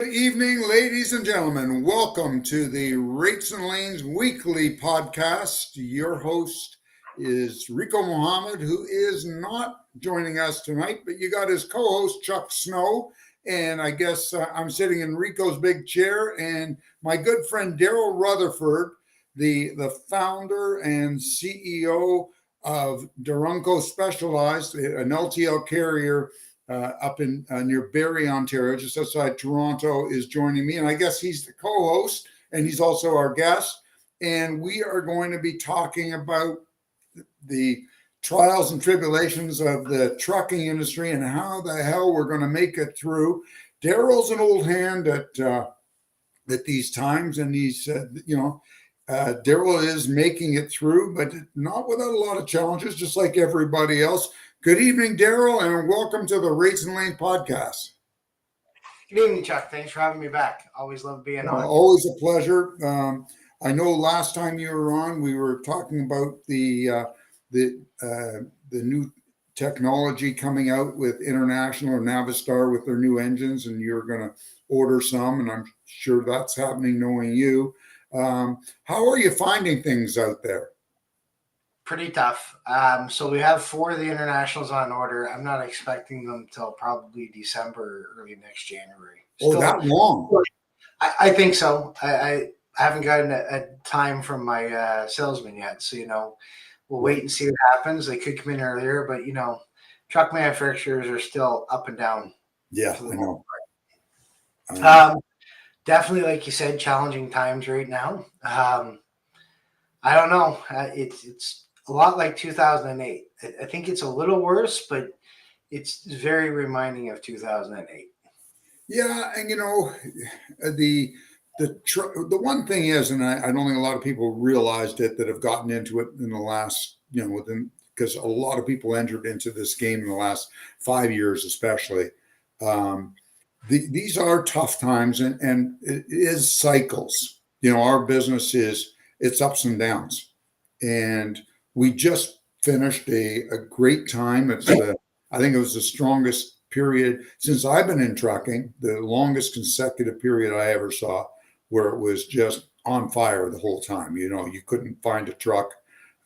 Good evening, ladies and gentlemen. Welcome to the Rates and Lanes Weekly Podcast. Your host is Rico Mohammed, who is not joining us tonight, but you got his co-host Chuck Snow, and I guess I'm sitting in Rico's big chair, and my good friend Darryl Rutherford, the founder and CEO of Durunco Specialized, an LTL carrier up in near Barrie, Ontario, just outside Toronto, is joining me. And I guess he's the co-host and he's also our guest. And we are going to be talking about the trials and tribulations of the trucking industry and how the hell we're going to make it through. Darryl's an old hand at these times, and he's Darryl is making it through, but not without a lot of challenges, just like everybody else. Good evening, Darryl, and welcome to the Rates and Lanes podcast. Good evening, Chuck. Thanks for having me back. Always love being on. Always a pleasure. I know last time you were on, we were talking about the new technology coming out with International or Navistar with their new engines, and you're going to order some, and I'm sure that's happening knowing you. How are you finding things out there? Pretty tough. So we have 4 of the internationals on order. I'm not expecting them till probably December or early next January. That long? I think so. I haven't gotten a time from my salesman yet. So, we'll wait and see what happens. They could come in earlier, but, truck manufacturers are still up and down. Yeah, I know. Definitely, like you said, challenging times right now. I don't know. It's a lot like 2008. I think it's a little worse, but it's very reminding of 2008. Yeah, and the one thing is, and I don't think a lot of people realized it that have gotten into it in the last, because a lot of people entered into this game in the last 5 years, especially. These are tough times, and it is cycles. Our business it's ups and downs, and we just finished a great time. I think it was the strongest period since I've been in trucking, the longest consecutive period I ever saw, where it was just on fire the whole time. You couldn't find a truck.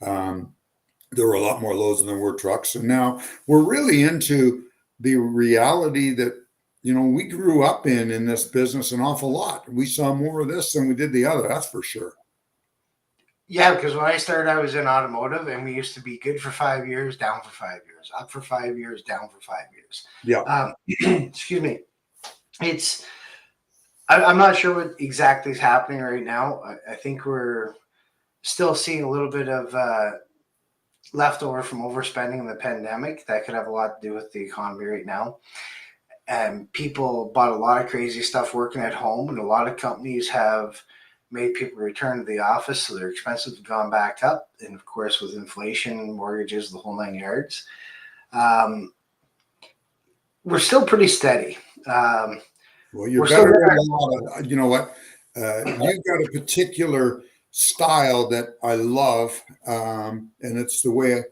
There were a lot more loads than there were trucks, and now we're really into the reality that we grew up in this business an awful lot. We saw more of this than we did the other. That's for sure. Yeah, because when I started, I was in automotive, and we used to be good for 5 years, down for 5 years, up for 5 years, down for 5 years. Yeah. Excuse me. I'm not sure what exactly is happening right now. I think we're still seeing a little bit of leftover from overspending in the pandemic. That could have a lot to do with the economy right now. And people bought a lot of crazy stuff working at home, and a lot of companies have made people return to the office, so their expenses have gone back up. And of course, with inflation, mortgages, the whole 9 yards, we're still pretty steady. Well, you're better than a lot of, you know what? You've got a particular style that I love, and it's the way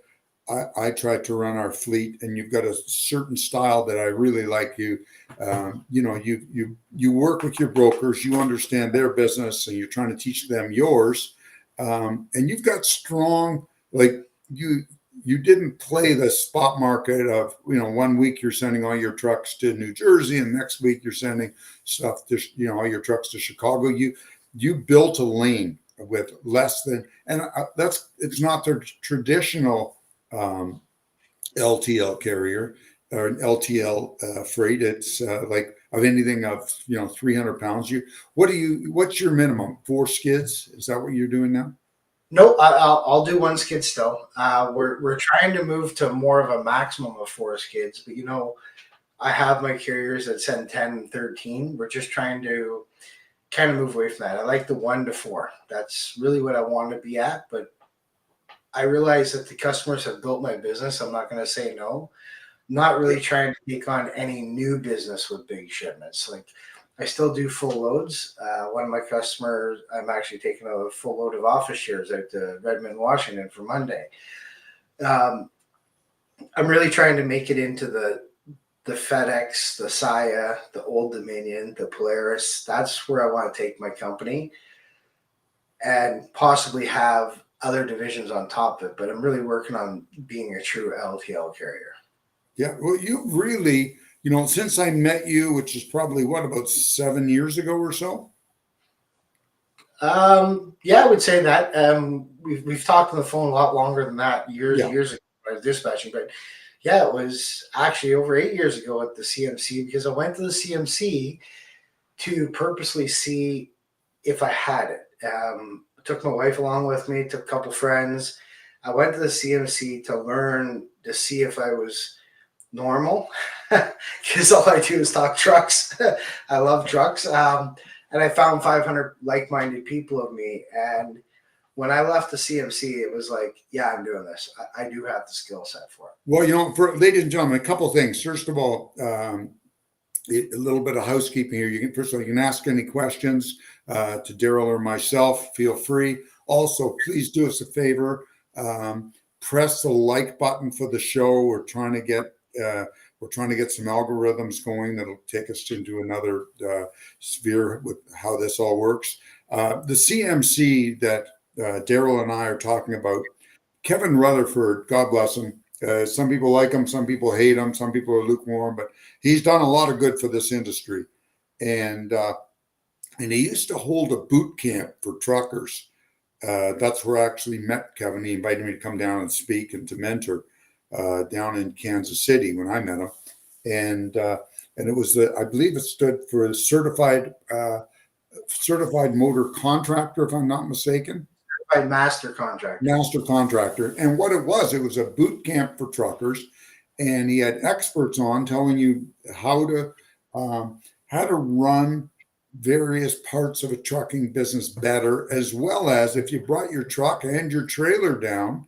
I try to run our fleet. And you've got a certain style that I really like. You work with your brokers, you understand their business, and you're trying to teach them yours. And you've got strong, like you didn't play the spot market of, 1 week you're sending all your trucks to New Jersey, and next week you're sending stuff to, all your trucks to Chicago. You built a lane with less than, and it's not the traditional LTL carrier or an LTL freight. It's like of anything of 300 pounds. What's your minimum? 4 skids? Is that what you're doing now? No, I'll do 1 skid still. We're trying to move to more of a maximum of 4 skids, but I have my carriers that send 10 and 13. We're just trying to kind of move away from that. I like the 1 to 4. That's really what I want to be at, but I realize that the customers have built my business. I'm not going to say no. I'm not really trying to take on any new business with big shipments. Like, I still do full loads. One of my customers, I'm actually taking a full load of office chairs out to Redmond, Washington for Monday. I'm really trying to make it into the the FedEx, the Saia, the Old Dominion, the Polaris. That's where I want to take my company and possibly have other divisions on top of it. But I'm really working on being a true LTL carrier. Yeah. Well, you really, since I met you, which is probably what, about 7 years ago or so? Yeah, I would say that. We've talked on the phone a lot longer than that, years Yeah. and years ago, when I was dispatching. But yeah, it was actually over 8 years ago at the CMC, because I went to the CMC to purposely see if I had it. Took my wife along with me, took a couple friends. I went to the CMC to learn to see if I was normal, because all I do is talk trucks. I love trucks. And I found 500 like-minded people of me. And when I left the CMC, it was like, yeah, I'm doing this. I do have the skill set for it. Well, for ladies and gentlemen, a couple of things. First of all, a little bit of housekeeping here. First of all, you can ask any questions to Darryl or myself. Feel free. Also, please do us a favor. Press the like button for the show. We're trying to get some algorithms going that'll take us into another sphere with how this all works. The CMC that Darryl and I are talking about, Kevin Rutherford, God bless him. Some people like him, some people hate him, some people are lukewarm, but he's done a lot of good for this industry. And he used to hold a boot camp for truckers. That's where I actually met Kevin. He invited me to come down and speak and to mentor down in Kansas City when I met him. And it was I believe it stood for a certified motor contractor, if I'm not mistaken. Master contractor. Master contractor. And what it was a boot camp for truckers. And he had experts on telling you how to run various parts of a trucking business better, as well as if you brought your truck and your trailer down,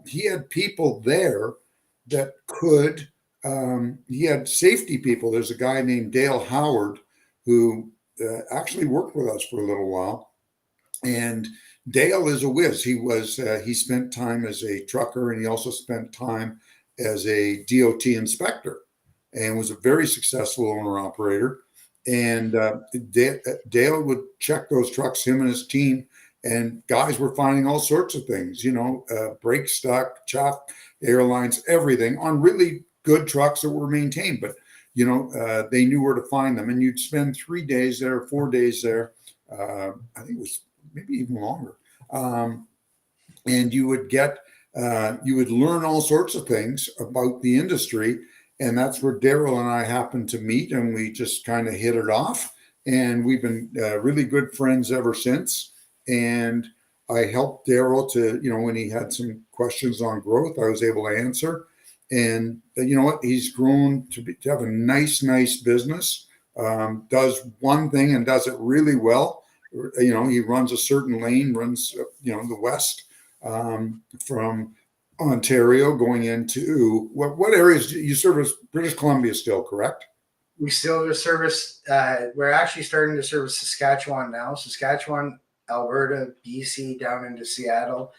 he had people there that could, he had safety people. There's a guy named Dale Howard who actually worked with us for a little while. And Dale is a whiz. He spent time as a trucker, and he also spent time as a DOT inspector, and was a very successful owner operator. And Dale would check those trucks, him and his team, and guys were finding all sorts of things, brake stuck, chopped airlines, everything on really good trucks that were maintained. But they knew where to find them, and you'd spend 3 days there, 4 days there. I think it was maybe even longer. And you would learn all sorts of things about the industry. And that's where Darryl and I happened to meet, and we just kind of hit it off. And we've been really good friends ever since. And I helped Darryl to, when he had some questions on growth, I was able to answer. And you know what? He's grown to have a nice business. Does one thing and does it really well. He runs a certain lane, runs, the west from Ontario going into what areas do you service? British Columbia still, correct? We still service, we're actually starting to service Saskatchewan now. Saskatchewan, Alberta, BC, down into Seattle,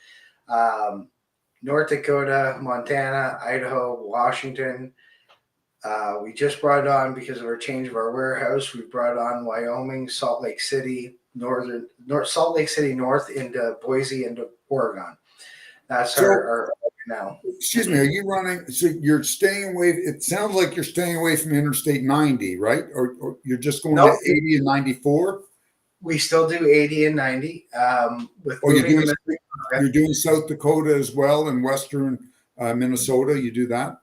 North Dakota, Montana, Idaho, Washington. We just brought on, because of our change of our warehouse, we brought on Wyoming, Salt Lake City, Salt Lake City North into Boise, into Oregon. That's our now. Excuse me, are you running? So you're staying away. It sounds like you're staying away from Interstate 90, right? Or you're just going to 80 and 94? We still do 80 and 90. You're doing South Dakota as well, and Western Minnesota. You do that?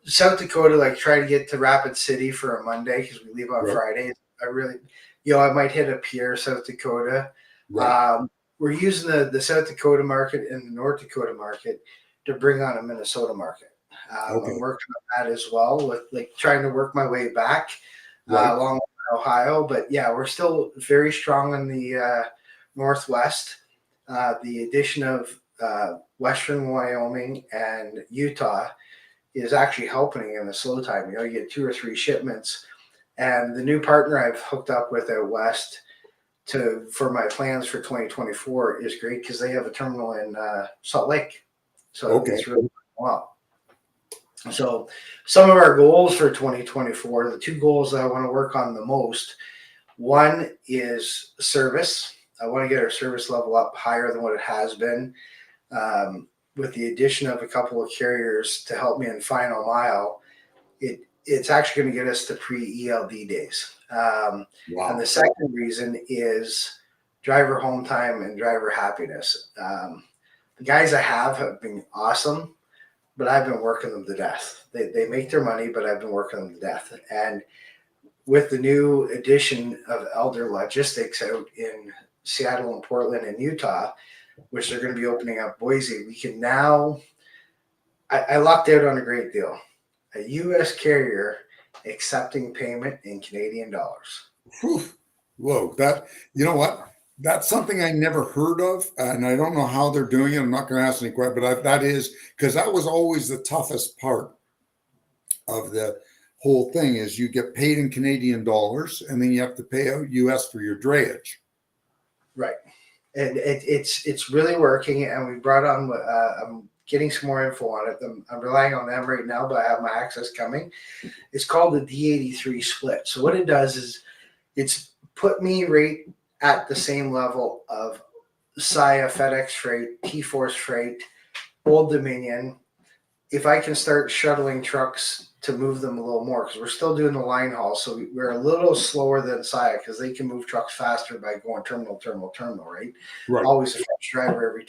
South Dakota, like try to get to Rapid City for a Monday because we leave on Friday. I might hit a Pierre, South Dakota. Right. We're using the South Dakota market and the North Dakota market to bring on a Minnesota market. I'm working on that as well, with like trying to work my way back along with Ohio. But yeah, we're still very strong in the Northwest. The addition of Western Wyoming and Utah is actually helping in the slow time. You get 2 or 3 shipments. And the new partner I've hooked up with out west for my plans for 2024 is great, because they have a terminal in Salt Lake. So it's really well. So some of our goals for 2024, the two goals that I want to work on the most, one is service. I want to get our service level up higher than what it has been. With the addition of a couple of carriers to help me in final mile, it's actually going to get us to pre-ELD days. And the Wow. second reason is driver home time and driver happiness. The guys I have been awesome, but I've been working them to death. They make their money, but I've been working them to death. And with the new addition of Elder Logistics out in Seattle and Portland and Utah, which they're going to be opening up Boise, we can now. I lucked out on a great deal. A U.S. carrier accepting payment in Canadian dollars. Whew. Whoa, that, you know what? That's something I never heard of, and I don't know how they're doing it. I'm not going to ask any questions, but that is because that was always the toughest part of the whole thing is you get paid in Canadian dollars, and then you have to pay out US for your drayage. Right, and it's really working. And we brought on. I'm getting some more info on it. I'm relying on them right now, but I have my access coming. It's called the D83 split. So what it does is it's put me right at the same level of Saia, FedEx Freight, T-Force Freight, Old Dominion. If I can start shuttling trucks to move them a little more, because we're still doing the line haul, so we're a little slower than Saia because they can move trucks faster by going terminal, right? Right. Always a fresh driver every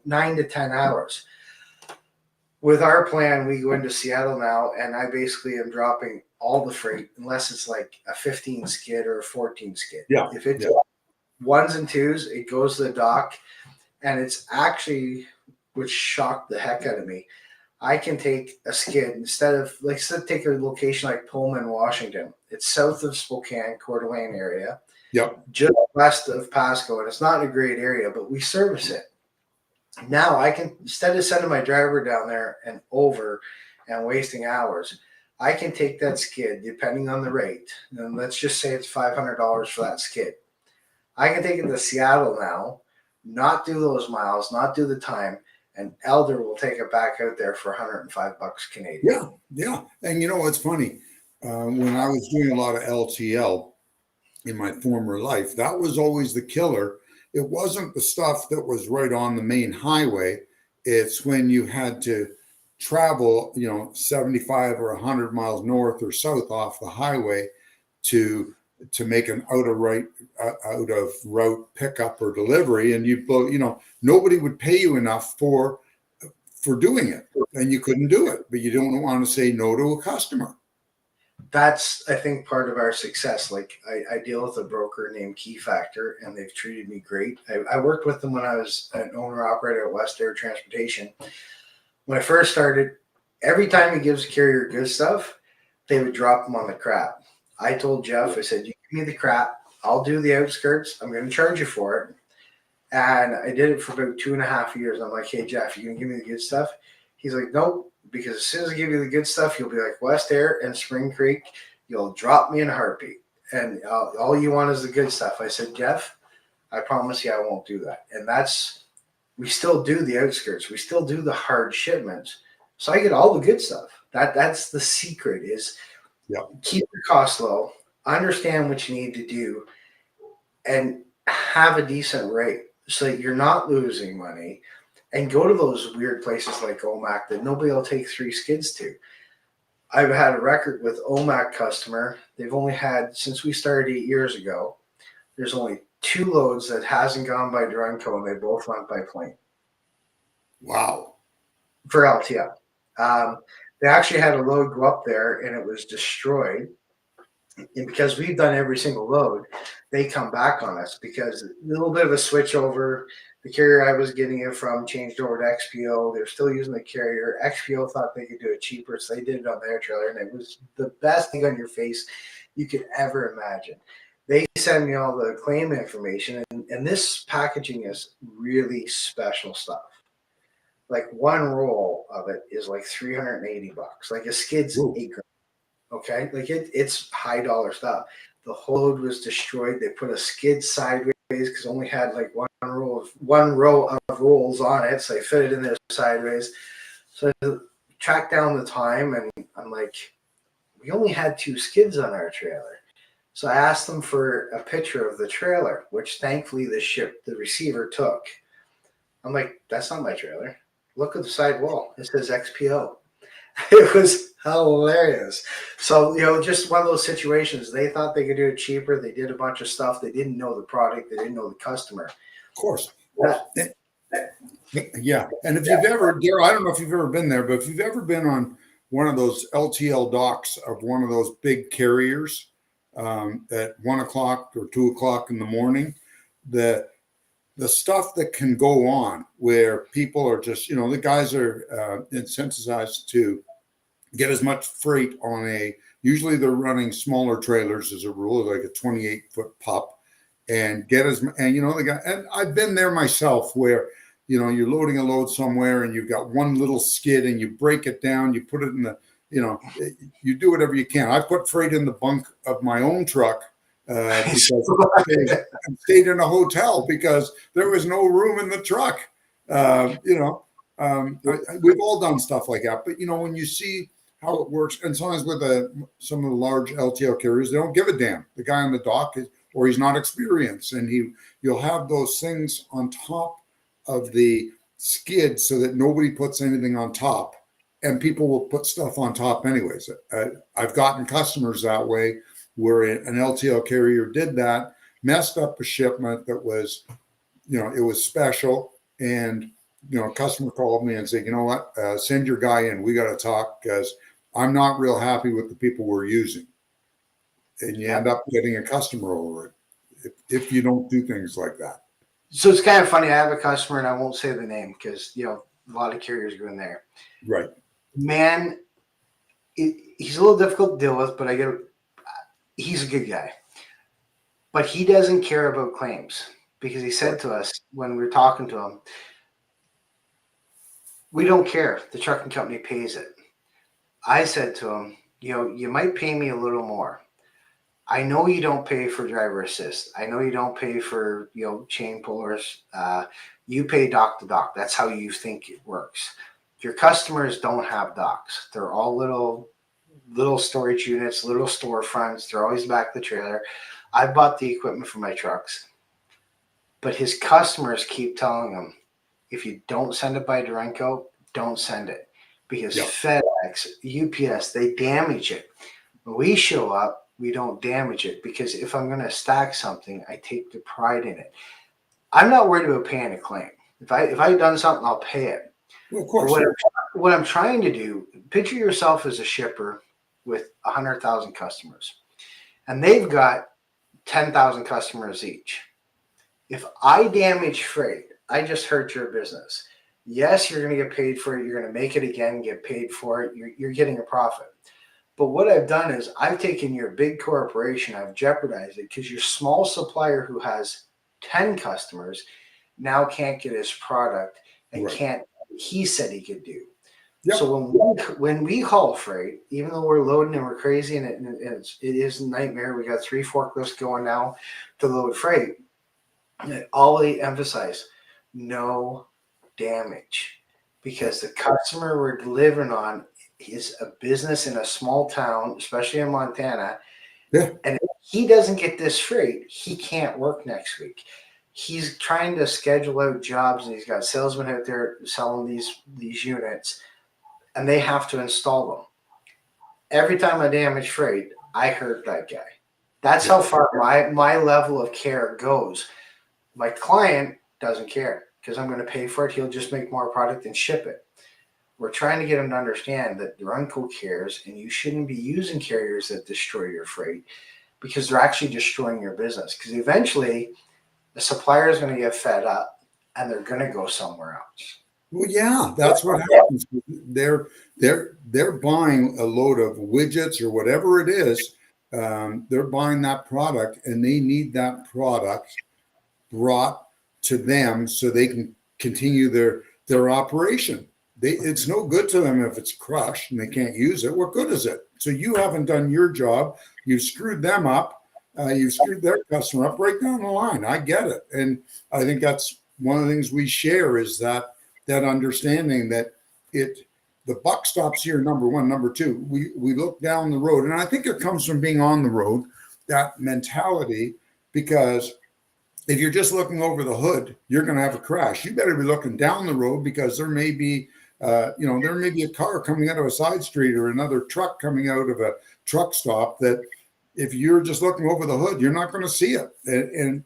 9 to 10 hours. With our plan, we go into Seattle now, and I basically am dropping all the freight unless it's like a 15 skid or a 14 skid. Yeah. If it's ones and twos, it goes to the dock, and it's actually, which shocked the heck out of me. I can take a skid instead of, like, take a location like Pullman, Washington. It's south of Spokane, Coeur d'Alene area. Yep. Just west of Pasco, and it's not a great area, but we service it. Now I can, instead of sending my driver down there and over and wasting hours, I can take that skid, depending on the rate, and let's just say it's $500 for that skid. I can take it to Seattle now, not do those miles, not do the time, and Elder will take it back out there for $105 Canadian. Yeah. And you know what's funny? When I was doing a lot of LTL in my former life, that was always the killer. It wasn't the stuff that was right on the main highway. It's when you had to travel, 75 or 100 miles north or south off the highway to make an out of route pickup or delivery, and nobody would pay you enough for doing it, and you couldn't do it. But you don't want to say no to a customer. That's, I think, part of our success. Like, I deal with a broker named Key Factor, and they've treated me great. I worked with them when I was an owner operator at West Air Transportation. When I first started, every time he gives a carrier good stuff, they would drop them on the crap. I told Jeff, I said, you give me the crap, I'll do the outskirts, I'm going to charge you for it. And I did it for about 2.5 years. I'm like, hey, Jeff, you going to give me the good stuff? He's like, nope. Because as soon as I give you the good stuff, you'll be like West Air and Spring Creek. You'll drop me in a heartbeat. And all you want is the good stuff. I said, Jeff, I promise you I won't do that. And we still do the outskirts. We still do the hard shipments. So I get all the good stuff. That's the secret is keep your costs low, understand what you need to do, and have a decent rate so that you're not losing money. And go to those weird places like OMAC that nobody will take 3 skids to. I've had a record with OMAC customer. They've only had, since we started 8 years ago, there's only 2 loads that hasn't gone by Drunco, and they both went by plane. Wow. For LTL. They actually had a load go up there, and it was destroyed. And because we've done every single load, they come back on us because a little bit of a switch over. The carrier I was getting it from changed over to XPO. They're still using the carrier. XPO thought they could do it cheaper, so they did it on their trailer, and it was the best thing on your face you could ever imagine. They send me all the claim information, and this packaging is really special stuff. Like one roll of it is like $380. Like a skid's $8 grand. Okay, like it's high dollar stuff. The whole load was destroyed. They put a skid sideways because only had like one row of rolls on it, so they fit it in there sideways. So track down the time, and I'm like, we only had 2 skids on our trailer. So I asked them for a picture of the trailer, which thankfully the receiver took. I'm like, that's not my trailer. Look at the side wall. It says XPO. It was hilarious. So, just one of those situations. They thought they could do it cheaper. They did a bunch of stuff. They didn't know the product. They didn't know the customer. Of course. That, Yeah. And if you've ever, Darryl, I don't know if you've ever been there, but if you've ever been on one of those LTL docks of one of those big carriers at 1 o'clock or 2 o'clock in the morning, the stuff that can go on where people are just, the guys are incentivized to get as much freight on usually they're running smaller trailers as a rule, like a 28-foot pup, and the guy, and I've been there myself where, you're loading a load somewhere and you've got one little skid and you break it down, you put it in you do whatever you can. I put freight in the bunk of my own truck because I stayed in a hotel because there was no room in the truck. We've all done stuff like that, but when you see how it works, and sometimes with some of the large LTL carriers, they don't give a damn. The guy on the dock or he's not experienced, and you'll have those things on top of the skid so that nobody puts anything on top, and people will put stuff on top anyways. I've gotten customers that way where an LTL carrier did that, messed up a shipment that was, it was special, and a customer called me and said, you know what, send your guy in. We got to talk because I'm not real happy with the people we're using. And you end up getting a customer over it if you don't do things like that. So it's kind of funny. I have a customer, and I won't say the name because, a lot of carriers go in there. Right. Man, he's a little difficult to deal with, but he's a good guy. But he doesn't care about claims because he said to us when we were talking to him, we don't care. The trucking company pays it. I said to him, you might pay me a little more. I know you don't pay for driver assist. I know you don't pay for, chain pullers. You pay dock to dock. That's how you think it works. Your customers don't have docks. They're all little storage units, little storefronts. They're always back of the trailer. I bought the equipment for my trucks, but his customers keep telling him, if you don't send it by Durango, don't send it because FedEx, UPS, they damage it. When we show up, we don't damage it because if I'm going to stack something, I take the pride in it. I'm not worried about paying a claim. If I've done something, I'll pay it. Well, of course. What I'm trying to do, picture yourself as a shipper with 100,000 customers, and they've got 10,000 customers each. If I damage freight, I just hurt your business. Yes, you're going to get paid for it. You're going to make it again, get paid for it. You're getting a profit. But what I've done is I've taken your big corporation, I've jeopardized it because your small supplier who has 10 customers now can't get his product and can't. He said he could do. Yep. So when we haul freight, even though we're loading and we're crazy and it is a nightmare, we got 3 forklifts going now to load freight. And always emphasize no damage because the customer we're delivering on is a business in a small town, especially in Montana. Yeah. And if he doesn't get this freight, he can't work next week. He's trying to schedule out jobs, and he's got salesmen out there selling these units, and they have to install them. Every time I damage freight, I hurt that guy. That's how far my level of care goes. My client doesn't care because I'm going to pay for it. He'll just make more product and ship it. We're trying to get him to understand that Durango cares, and you shouldn't be using carriers that destroy your freight because they're actually destroying your business. Because eventually, the supplier is going to get fed up, and they're going to go somewhere else. Well, yeah, that's what happens. They're buying a load of widgets or whatever it is. They're buying that product, and they need that product brought to them so they can continue their operation. It's no good to them if it's crushed and they can't use it. What good is it? So you haven't done your job. You've screwed them up. You've screwed their customer up right down the line. I get it. And I think that's one of the things we share is that understanding that the buck stops here, number one. Number two, we look down the road. And I think it comes from being on the road, that mentality, because if you're just looking over the hood, you're going to have a crash. You better be looking down the road, because there may be, there may be a car coming out of a side street or another truck coming out of a truck stop that if you're just looking over the hood, you're not going to see it. And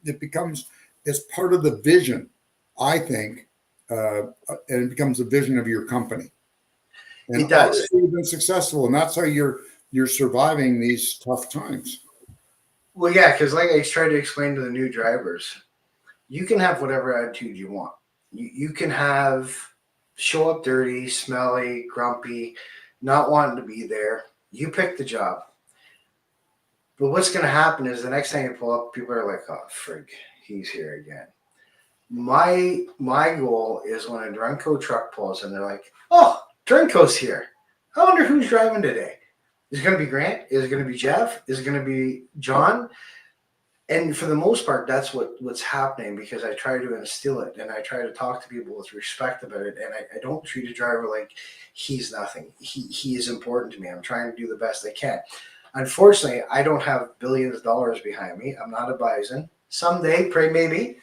it's part of the vision, I think, and it becomes a vision of your company. And It does. obviously you've been successful, and that's how you're surviving these tough times. Well, yeah, because like I try to explain to the new drivers, you can have whatever attitude you want. You can show up dirty, smelly, grumpy, not wanting to be there. You pick the job. But what's going to happen is the next time you pull up, people are like, oh, frig, he's here again. My goal is when a Drunko truck pulls and they're like, oh, Drunko's here. I wonder who's driving today. Is it going to be Grant? Is it going to be Jeff? Is it going to be John? And for the most part, that's what's happening, because I try to instill it and I try to talk to people with respect about it. And I don't treat a driver like he's nothing. He is important to me. I'm trying to do the best I can. Unfortunately, I don't have billions of dollars behind me. I'm not a bison. Someday, pray maybe.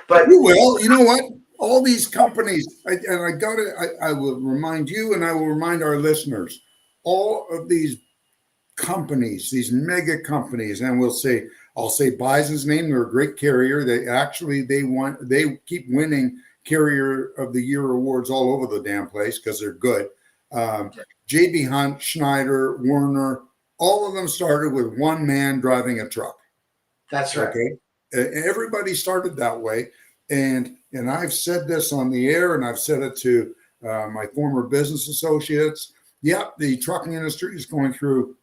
But You will. You know what? All these companies, I will remind you, and I will remind our listeners, all of these companies, these mega companies, and I'll say Bison's name. They're a great carrier. They keep winning Carrier of the Year awards all over the damn place because they're good. JB Hunt, Schneider, Werner, all of them started with one man driving a truck. That's right. Okay, everybody started that way, and I've said this on the air, and I've said it to my former business associates. Yeah, the trucking industry is going through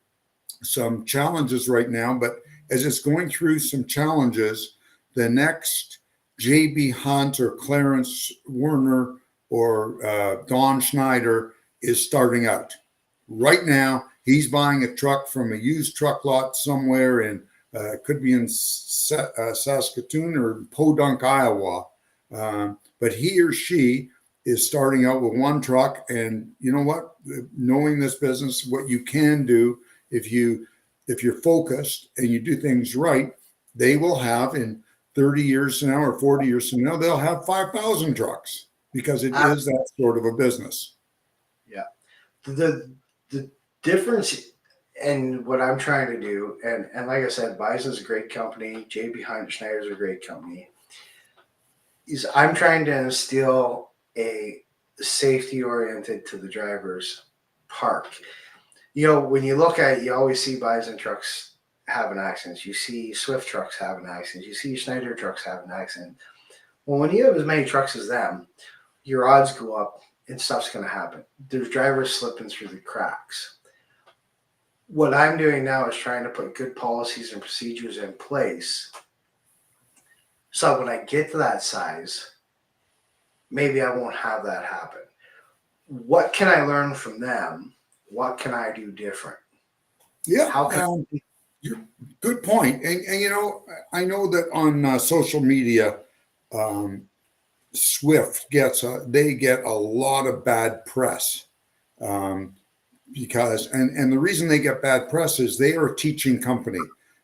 some challenges right now, but as it's going through some challenges, the next JB Hunt or Clarence Werner or Don Schneider is starting out. Right now, he's buying a truck from a used truck lot somewhere in, could be in Saskatoon or Podunk, Iowa. But he or she is starting out with one truck. And you know what? Knowing this business, what you can do, if you're focused and you do things right, they will have in 30 years from now or 40 years from now, they'll have 5,000 trucks, because it is that sort of a business. Yeah. The difference in what I'm trying to do, and like I said, Bison's a great company, JB Hunt, Schneider's a great company, is I'm trying to instill a safety oriented to the drivers park. When you look at it, you always see Bison trucks having accidents. You see Swift trucks having accidents. You see Schneider trucks having accidents. Well, when you have as many trucks as them, your odds go up and stuff's going to happen. There's drivers slipping through the cracks. What I'm doing now is trying to put good policies and procedures in place so when I get to that size, maybe I won't have that happen. What can I learn from them? What can I do different? Yeah. How can good point. And I know that on social media, Swift they get a lot of bad press, because the reason they get bad press is they are a teaching company.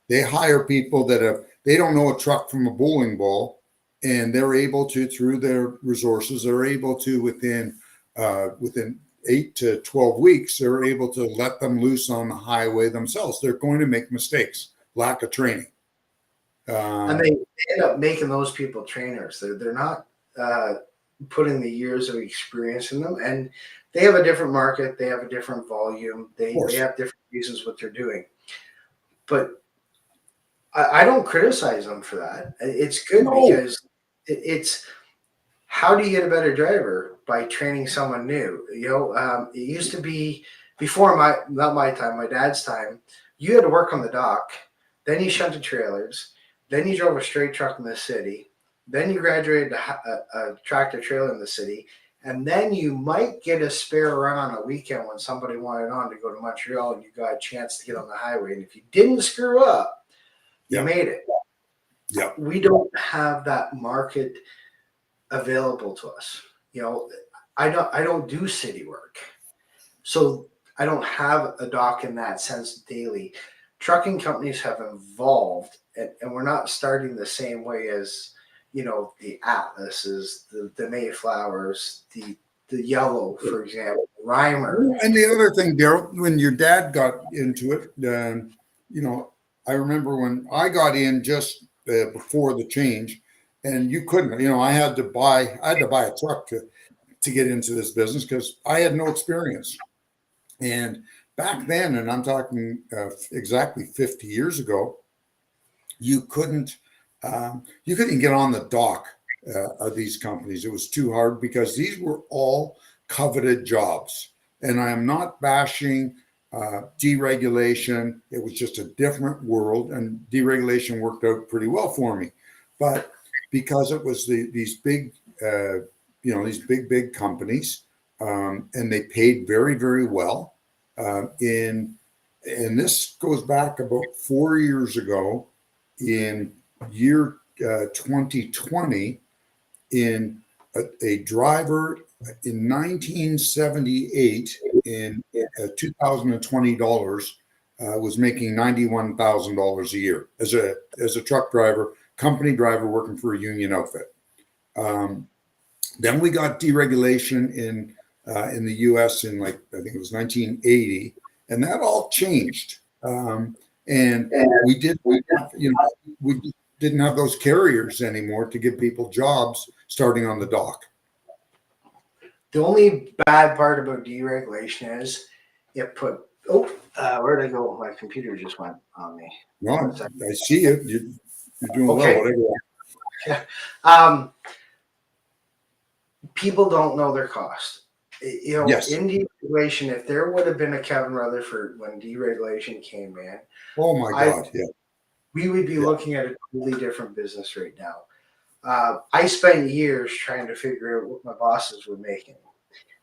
They hire people they don't know a truck from a bowling ball, and they're able to, through their resources, they're able to within 8 to 12 weeks, they're able to let them loose on the highway themselves. They're going to make mistakes, lack of training. And they end up making those people trainers. They're not putting the years of experience in them, and they have a different market. They have a different volume. They have different reasons what they're doing. But I don't criticize them for that. It's good because it's how do you get a better driver? By training someone new. It used to be before not my time, my dad's time, you had to work on the dock, then you shunted trailers, then you drove a straight truck in the city, then you graduated to a tractor trailer in the city, and then you might get a spare run on a weekend when somebody wanted on to go to Montreal and you got a chance to get on the highway. And if you didn't screw up, you made it. Yeah. We don't have that market available to us. I don't do city work. So I don't have a dock in that sense daily. Trucking companies have evolved, and we're not starting the same way as the Atlases, the Mayflowers, the Yellow, for example, Reimer. And the other thing, Darryl, when your dad got into it, you know, I remember when I got in just before the change, and you couldn't. I had to buy a truck to get into this business because I had no experience. And back then, and I'm talking exactly 50 years ago, you couldn't you couldn't get on the dock of these companies. It was too hard because these were all coveted jobs. And I am not bashing deregulation. It was just a different world, and deregulation worked out pretty well for me. But because it was these big, these big companies, and they paid very, very well. In and this goes back about 4 years ago in year 2020 in a driver in 1978 in $2020 was making $91,000 a year as a truck driver, company driver working for a union outfit. Then we got deregulation in the U.S. in, like, I think it was 1980, and that all changed. And we did, we didn't have those carriers anymore to give people jobs starting on the dock. The only bad part about deregulation is it put. Where did I go? My computer just went on me. No, I see it. You're doing Okay. well. Whatever. Yeah. People don't know their cost. Yes. In deregulation, if there would have been a Kevin Rutherford when deregulation came in, Oh my God. Yeah. we would be looking at a totally different business right now. I spent years trying to figure out what my bosses were making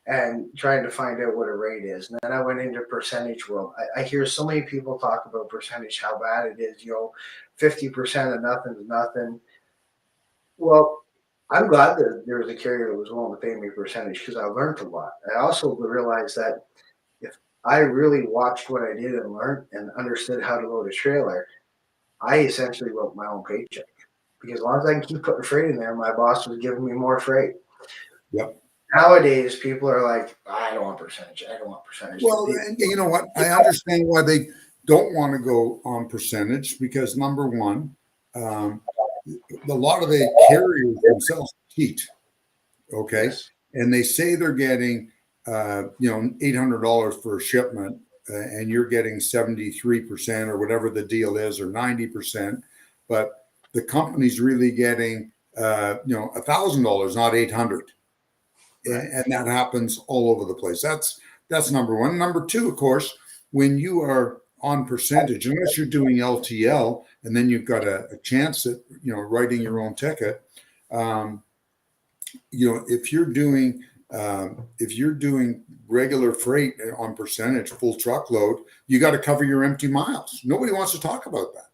and trying to find out what a rate is. And then I went into percentage world. I hear so many people talk about percentage, how bad it is. 50% of nothing is nothing. Well, I'm glad that there was a carrier that was willing to pay me a percentage because I learned a lot. I also realized that if I really watched what I did and learned and understood how to load a trailer, I essentially wrote my own paycheck. Because as long as I can keep putting freight in there, my boss was giving me more freight. Yep. Nowadays, people are like, I don't want percentage. I don't want percentage. Well, and you know what? I understand why they don't want to go on percentage because, number one, a lot of the carriers themselves cheat. Okay. Yes. And they say they're getting, $800 for a shipment, and you're getting 73% or whatever the deal is, or 90%. But the company's really getting, $1,000, not 800. Right. And that happens all over the place. That's number one. Number two, of course, when you are on percentage, unless you're doing LTL, and then you've got a chance at writing your own ticket. If you're doing regular freight on percentage, full truckload, you got to cover your empty miles. Nobody wants to talk about that.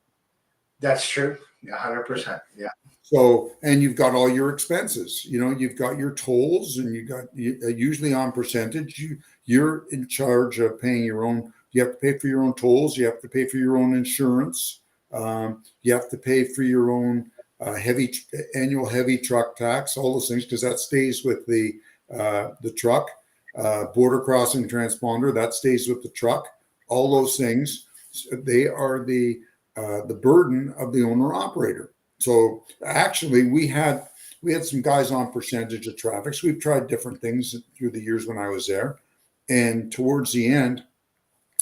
That's true. 100%. Yeah. So, and you've got all your expenses. You've got your tolls, and usually on percentage, you're in charge of paying your own. You have to pay for your own tolls. You have to pay for your own insurance. You have to pay for your own annual heavy truck tax, all those things, because that stays with the truck. Border crossing transponder, that stays with the truck. All those things, they are the burden of the owner operator. So actually, we had some guys on percentage of traffic. So we've tried different things through the years when I was there, and towards the end,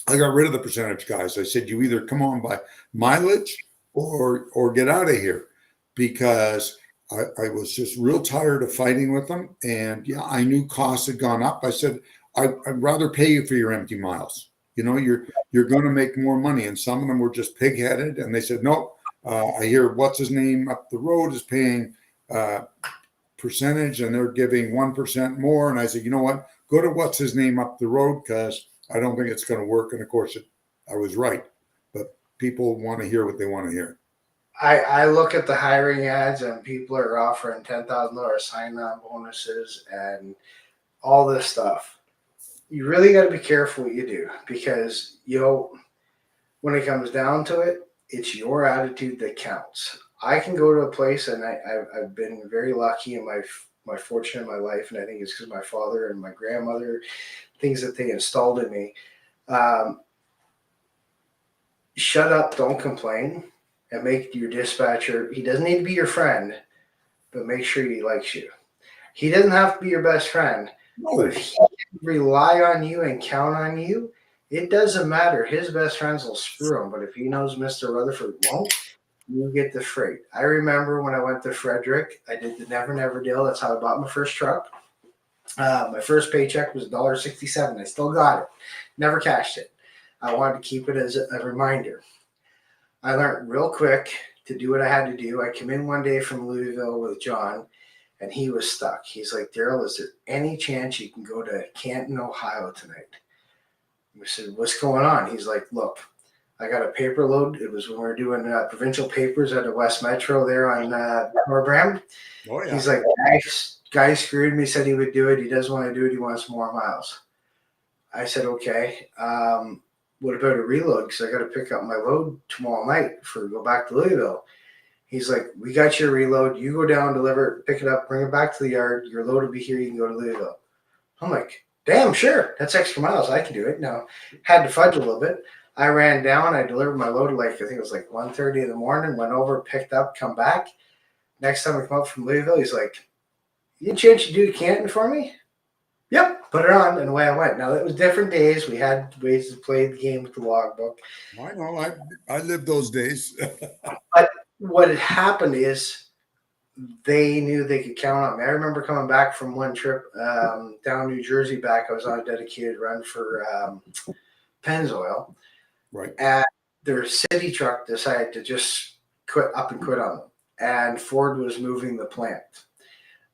I got rid of the percentage guys. I said, you either come on by mileage or get out of here, because I was just real tired of fighting with them. And yeah, I knew costs had gone up. I said, I'd rather pay you for your empty miles. You're going to make more money. And some of them were just pig-headed, and they said, no. I hear what's his name up the road is paying percentage, and they're giving 1% more. And I said, you know what? Go to what's his name up the road, because I don't think it's going to work. And of course, I was right. But people want to hear what they want to hear. I look at the hiring ads, and people are offering $10,000 sign-on bonuses and all this stuff. You really got to be careful what you do because, when it comes down to it, it's your attitude that counts. I can go to a place, and I've been very lucky in my fortune in my life, and I think it's because my father and my grandmother, things that they installed in me. Um, Shut up, don't complain, and make your dispatcher. He doesn't need to be your friend, but make sure he likes you. He doesn't have to be your best friend, but No. if he can rely on you and count on you, it doesn't matter. His best friends will screw him, but if he knows Mr. Rutherford won't, you get the freight. I remember when I went to Frederick, I did the Never Never deal. That's how I bought my first truck. My first paycheck was $1.67. I still got it. Never cashed it. I wanted to keep it as a reminder. I learned real quick to do what I had to do. I came in one day from Louisville with John, and he was stuck. He's like, Darryl, is there any chance you can go to Canton, Ohio tonight? We said, what's going on? He's like, look, I got a paper load. It was when we were doing provincial papers at the West Metro there on Norbram. Oh, yeah. He's like, guy screwed me, said he would do it. He doesn't want to do it. He wants more miles. I said, okay. What about a reload? Because I got to pick up my load tomorrow night for go back to Louisville. He's like, we got your reload. You go down, deliver it, pick it up, bring it back to the yard. Your load will be here. You can go to Louisville. I'm like, damn, sure. That's extra miles. I can do it. Now, had to fudge a little bit. I ran down. I delivered my load I think it was like 1:30 in the morning. Went over, picked up, come back. Next time I come up from Louisville, he's like, you had a chance to do Canton for me? Yep, put it on, and away I went. Now, that was different days. We had ways to play the game with the logbook. I know. I lived those days. But what had happened is they knew they could count on me. I remember coming back from one trip down New Jersey back. I was on a dedicated run for Pennzoil. Right. And their city truck decided to just quit on them. And Ford was moving the plant.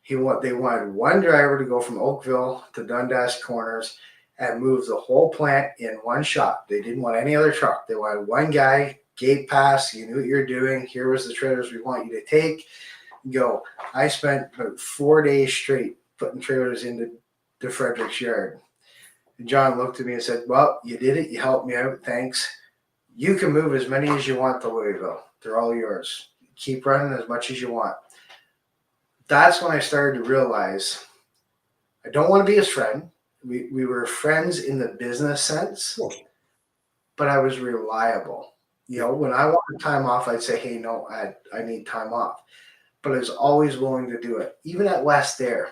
They wanted one driver to go from Oakville to Dundas Corners and move the whole plant in one shot. They didn't want any other truck. They wanted one guy, gate pass, you knew what you're doing. Here was the trailers we want you to take. Go. I spent about 4 days straight putting trailers into the Frederick's yard. And John looked at me and said, well, you did it. You helped me out. Thanks. You can move as many as you want to Louisville. They're all yours. Keep running as much as you want. That's when I started to realize I don't want to be his friend. We were friends in the business sense, but I was reliable. When I wanted time off, I'd say, hey, no, I need time off. But I was always willing to do it. Even at West Air,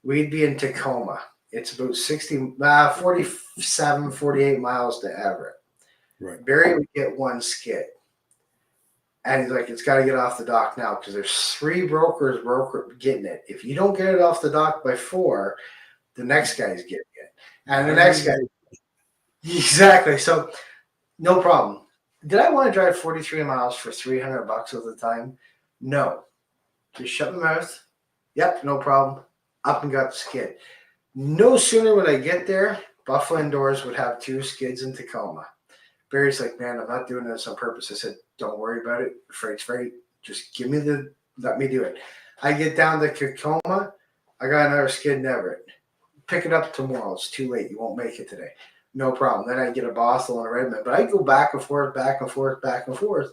we'd be in Tacoma. It's about 47, 48 miles to Everett. Right. Barry would get one skid. And he's like, it's got to get off the dock now because there's 3 brokers getting it. If you don't get it off the dock by 4, the next guy's getting it. And the next guy. Exactly. So no problem. Did I want to drive 43 miles for $300 at the time? No. Just shut my mouth. Yep, no problem. Up and got the skid. No sooner would I get there, Buffalo Indoors would have 2 skids in Tacoma. Barry's like, man, I'm not doing this on purpose. I said, don't worry about it. Freight's freight. Just let me do it. I get down to Tacoma. I got another skid in Everett. Pick it up tomorrow. It's too late. You won't make it today. No problem. Then I get a Bothell and a Redmond. But I go back and forth, back and forth, back and forth.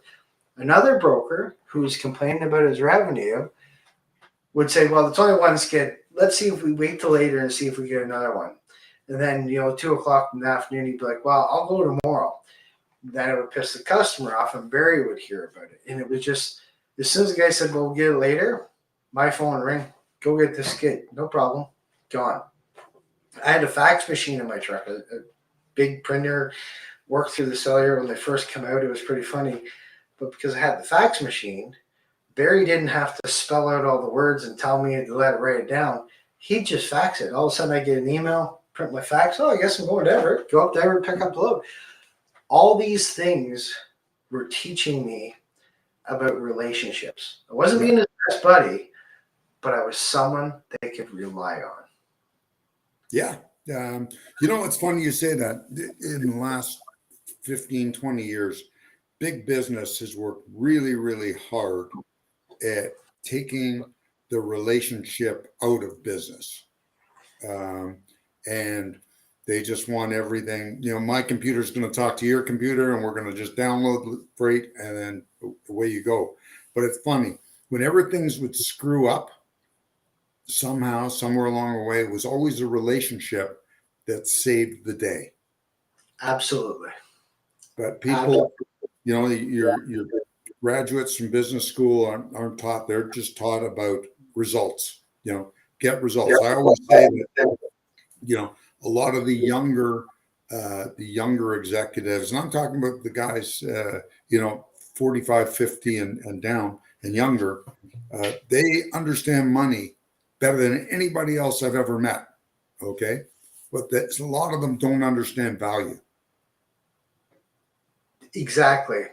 Another broker who's complaining about his revenue would say, well, it's only one skid. Let's see if we wait till later and see if we get another one. And then, 2 o'clock in the afternoon, he'd be like, well, I'll go tomorrow. Then it would piss the customer off and Barry would hear about it. And it was just, as soon as the guy said, well, we'll get it later, my phone ring, go get the skid. No problem. Gone. I had a fax machine in my truck, a big printer, worked through the cellular. When they first come out, it was pretty funny. But because I had the fax machine, Barry didn't have to spell out all the words and tell me to write it down. He'd just fax it. All of a sudden I get an email, print my fax. Oh, I guess I'm going to Everett. Go up to Everett, pick up the load. All these things were teaching me about relationships. I wasn't being his best buddy, but I was someone they could rely on. Yeah. It's funny you say that. In the last 15, 20 years, big business has worked really, really hard at taking the relationship out of business. um, and they just want everything. My computer's going to talk to your computer, and we're going to just download the freight, and then away you go. But it's funny, whenever things would screw up, somehow, somewhere along the way, it was always a relationship that saved the day. Absolutely. But people, your graduates from business school aren't taught. They're just taught about results. Get results. I always say that, a lot of the younger executives, and I'm talking about the guys, 45, 50 and down and younger, they understand money better than anybody else I've ever met. Okay. But a lot of them don't understand value. Exactly.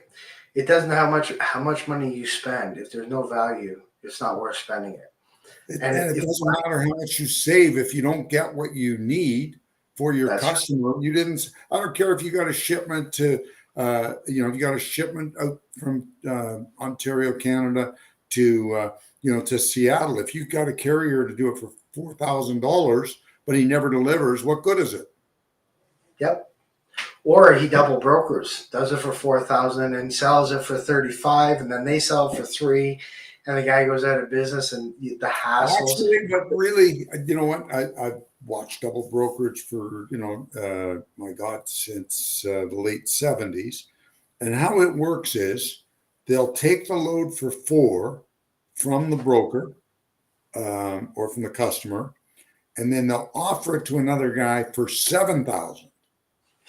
It doesn't know how much money you spend. If there's no value, it's not worth spending it. And it doesn't matter how much you save if you don't get what you need for your customer. You didn't. I don't care if you got a shipment to, you got a shipment out from Ontario, Canada to, to Seattle. If you got a carrier to do it for $4,000, but he never delivers, what good is it? Yep. Or he double brokers, does it for 4,000 and sells it for 35, and then they sell it for 3, and the guy goes out of business, and the hassles. Actually, but really, you know what? I've watched double brokerage for my God, since the late 70s, and how it works is they'll take the load for 4 from the broker or from the customer, and then they'll offer it to another guy for 7,000.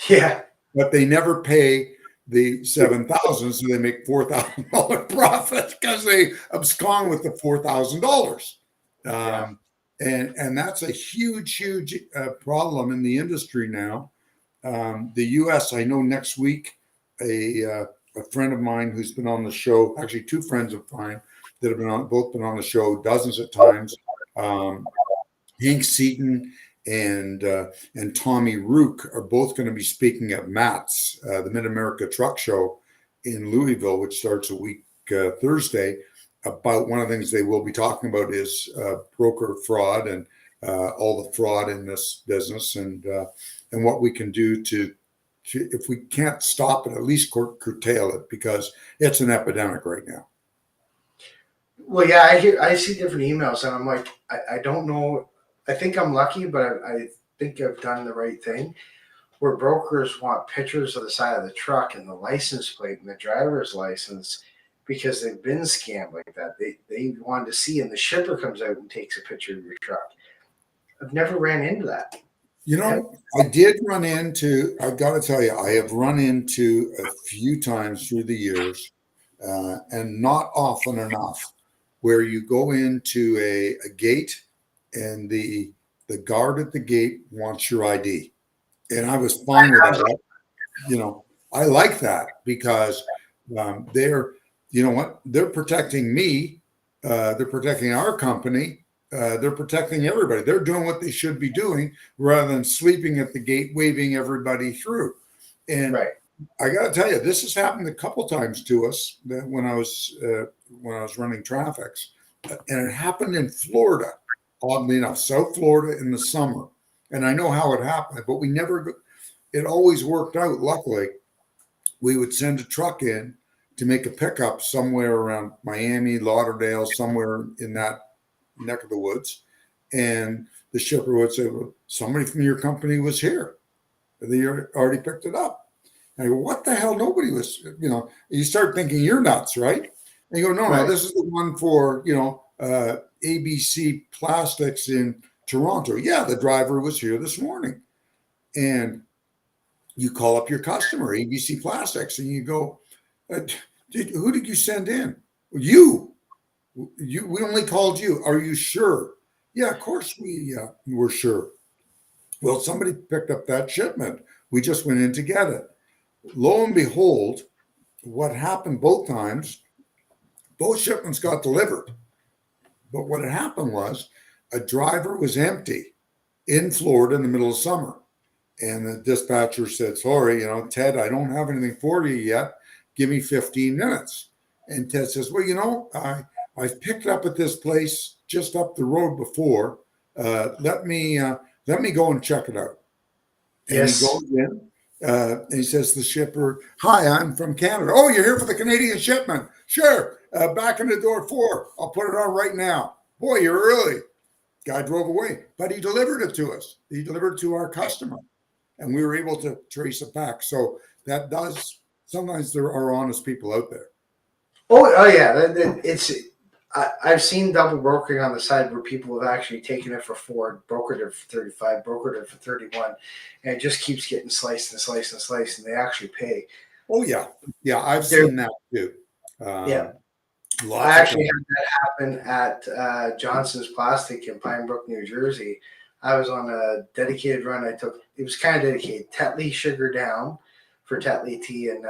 Yeah. But they never pay the 7,000, so they make $4,000 profit because they abscond with the $4,000. And that's a huge problem in the industry now. The U.S. I know next week a friend of mine who's been on the show, actually 2 friends of mine that have both been on the show dozens of times. Hank Seaton and Tommy Rook are both going to be speaking at MATS, the Mid-America Truck Show in Louisville, which starts a week Thursday. About one of the things they will be talking about is broker fraud and all the fraud in this business, and what we can do to if we can't stop it, at least curtail it, because it's an epidemic right now. Well, yeah, I see different emails, and I'm like, I don't know. I think I'm lucky, but I think I've done the right thing. Where brokers want pictures of the side of the truck and the license plate and the driver's license because they've been scammed like that. They wanted to see, and the shipper comes out and takes a picture of your truck. I've never ran into that. I did run into, I've got to tell you, I have run into a few times through the years, and not often enough, where you go into a gate and the guard at the gate wants your ID. And I was fine with that. I like that because they're, they're protecting me. They're protecting our company. They're protecting everybody. They're doing what they should be doing rather than sleeping at the gate, waving everybody through. And I got to tell you, this has happened a couple times to us when I was running traffics, and it happened in Florida. Oddly enough, South Florida in the summer. And I know how it happened, but it always worked out. Luckily, we would send a truck in to make a pickup somewhere around Miami, Lauderdale, somewhere in that neck of the woods. And the shipper would say, well, somebody from your company was here. They already picked it up. And I go, what the hell? Nobody was, you start thinking you're nuts, right? And you go, no, this is the one for, ABC Plastics in Toronto. Yeah, the driver was here this morning. And you call up your customer, ABC Plastics, and you go, who did you send in? You. We only called you. Are you sure? Yeah, of course we were sure. Well, somebody picked up that shipment. We just went in to get it. Lo and behold, what happened both times, both shipments got delivered. But what had happened was a driver was empty in Florida in the middle of summer. And the dispatcher said, sorry, Ted, I don't have anything for you yet. Give me 15 minutes. And Ted says, well, I've picked up at this place just up the road before. let me go and check it out. And he Yes. goes in, and he says to the shipper, "Hi, I'm from Canada." "Oh, you're here for the Canadian shipment?" "Sure. Back in the door at 4. I'll put it on right now." "Boy, you're early." Guy drove away, but he delivered it to us. He delivered it to our customer, and we were able to trace it back. So that does, sometimes there are honest people out there. Oh yeah. It's I've seen double brokering on the side where people have actually taken it for 4, brokered it for 35, brokered it for 31, and it just keeps getting sliced and sliced and sliced, and they actually pay. Oh yeah, yeah, I've There, seen that too. yeah. I Lots of actually times. had that happen at Johnson's Plastic in Pine Brook, New Jersey. I was on a dedicated run. I took it was kind of dedicated. Tetley Sugar Down for Tetley Tea, and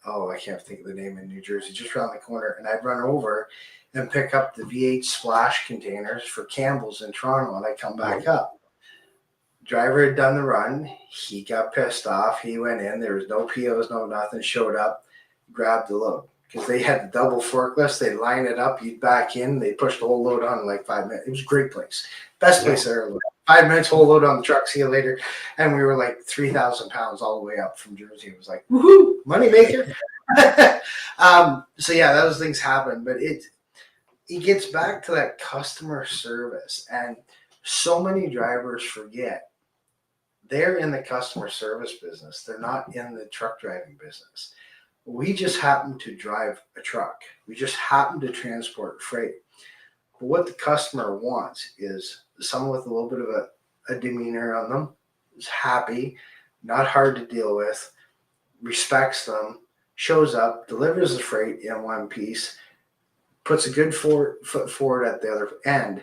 oh, I can't think of the name in New Jersey, just around the corner. And I'd run over and pick up the V8 splash containers for Campbell's in Toronto, and I come back up. Driver had done the run. He got pissed off. He went in. There was no POs, no nothing. Showed up, grabbed the load. Because they had the double forklifts. They line it up. You'd back in. They pushed the whole load on in like 5 minutes. It was a great place. Best place I ever lived. 5 minutes, whole load on the truck. See you later. And we were like 3,000 pounds all the way up from Jersey. It was like, woohoo, money maker. So yeah, those things happen. But it gets back to that customer service. And so many drivers forget they're in the customer service business. They're not in the truck driving business. We just happen to drive a truck. We just happen to transport freight. But what the customer wants is someone with a little bit of a demeanor on them, is happy, not hard to deal with, respects them, shows up, delivers the freight in one piece, puts a good foot forward at the other end.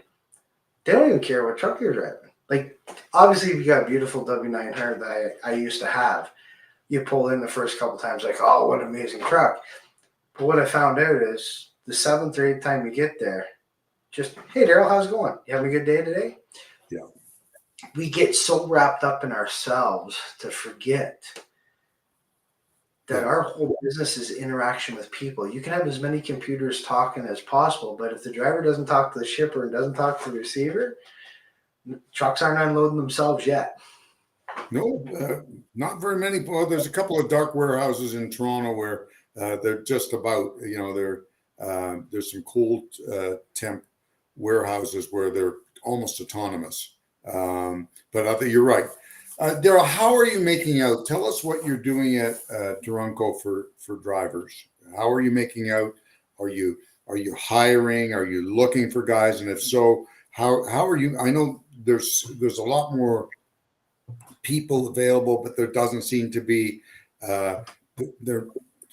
They don't even care what truck you're driving. Like, obviously, if you got a beautiful W900 that I used to have, you pull in the first couple times, like, oh, what an amazing truck. But what I found out is the 7th or 8th time you get there, just, hey, Darryl, how's it going? You having a good day today? Yeah. We get so wrapped up in ourselves to forget that our whole business is interaction with people. You can have as many computers talking as possible, but if the driver doesn't talk to the shipper and doesn't talk to the receiver, trucks aren't unloading themselves yet. No, not very many. Well, there's a couple of dark warehouses in Toronto where they're just about, there's some cold temp warehouses where they're almost autonomous. But I think you're right. Darryl, how are you making out? Tell us what you're doing at Duranco for drivers. How are you making out? Are you hiring? Are you looking for guys? And if so, how are you? I know there's a lot more people available, but there doesn't seem to be. They're